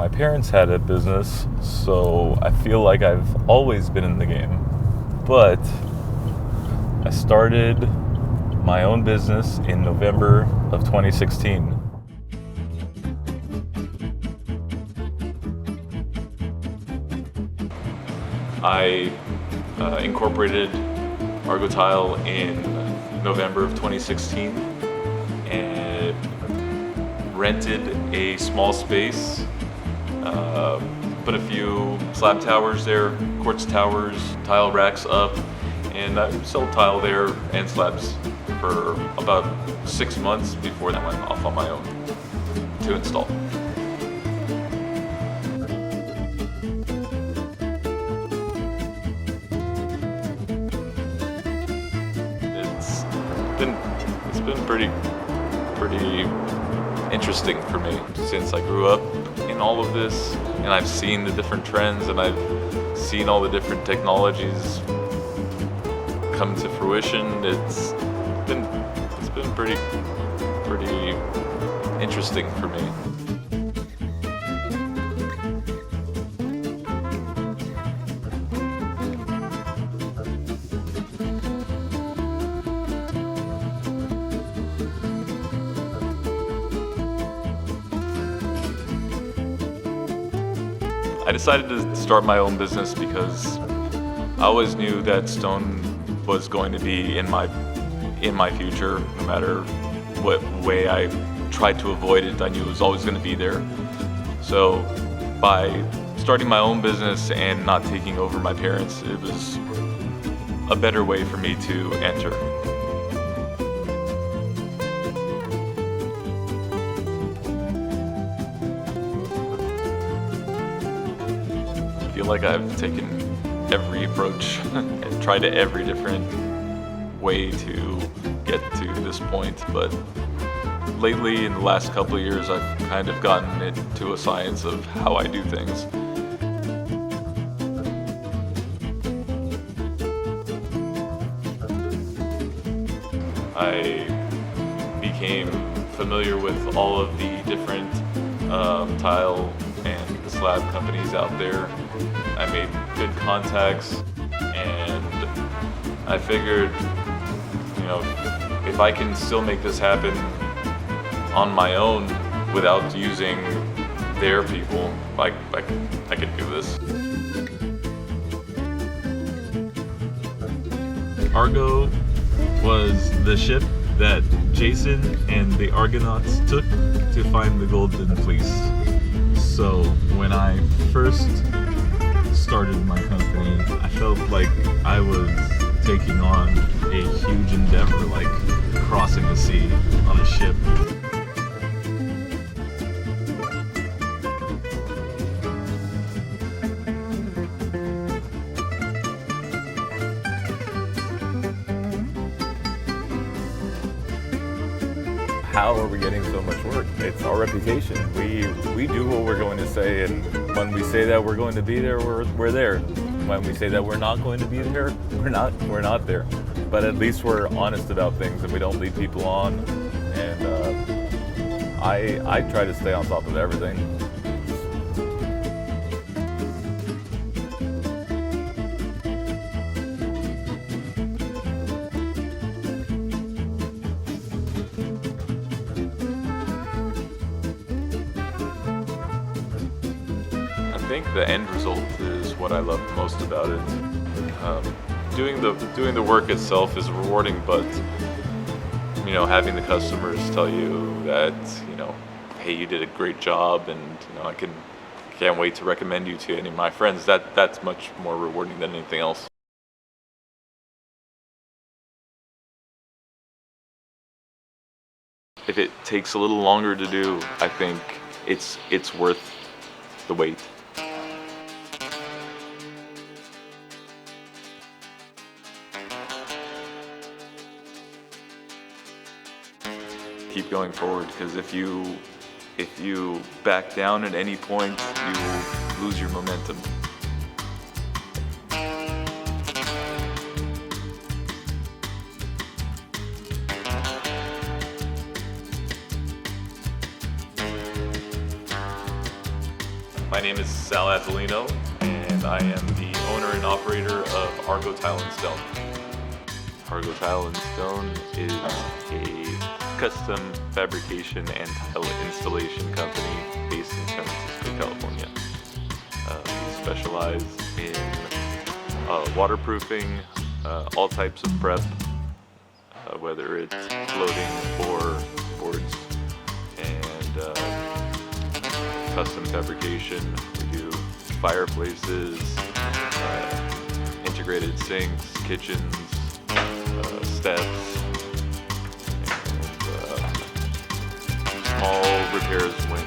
my parents had a business, so I feel like I've always been in the game. But I started my own business in November of 2016. I incorporated Argo Tile in November of 2016 and rented a small space, put a few slab towers there, quartz towers, tile racks up, and I sold tile there and slabs for about 6 months before I went off on my own to install. It's been pretty interesting for me since I grew up in all of this, and I've seen the different trends and I've seen all the different technologies come to fruition. It's been pretty interesting for me. I decided to start my own business because I always knew that stone was going to be in my future. No matter what way I tried to avoid it, I knew it was always going to be there. So by starting my own business and not taking over my parents, it was a better way for me to enter. I feel like I've taken every approach and tried every different way to get to this point, but lately in the last couple of years I've kind of gotten into a science of how I do things. I became familiar with all of the different tile and slab companies out there. I made good contacts, and I figured, if I can still make this happen on my own without using their people, I could do this. Argo was the ship that Jason and the Argonauts took to find the Golden Fleece. So when I first started my company, I felt like I was taking on a huge endeavor, like crossing the sea on a ship. How are we getting so much work? It's our reputation. We do what we're going to say, and when we say that we're going to be there, we're there. When we say that we're not going to be there, we're not there. But at least we're honest about things and we don't lead people on. And I try to stay on top of everything. I think the end result is what I love most about it. Doing the work itself is rewarding, but having the customers tell you that hey, you did a great job, and I can't wait to recommend you to any of my friends. That's much more rewarding than anything else. If it takes a little longer to do, I think it's worth the wait. Keep going forward, because if you back down at any point, you will lose your momentum. My name is Sal Azzolino, and I am the owner and operator of Argo Tile Stone. Argo Tile Stone is a custom fabrication and tile installation company based in San Francisco, California. We specialize in waterproofing, all types of prep, whether it's floating or boards, and custom fabrication. We do fireplaces, integrated sinks, kitchens, steps, and small repairs when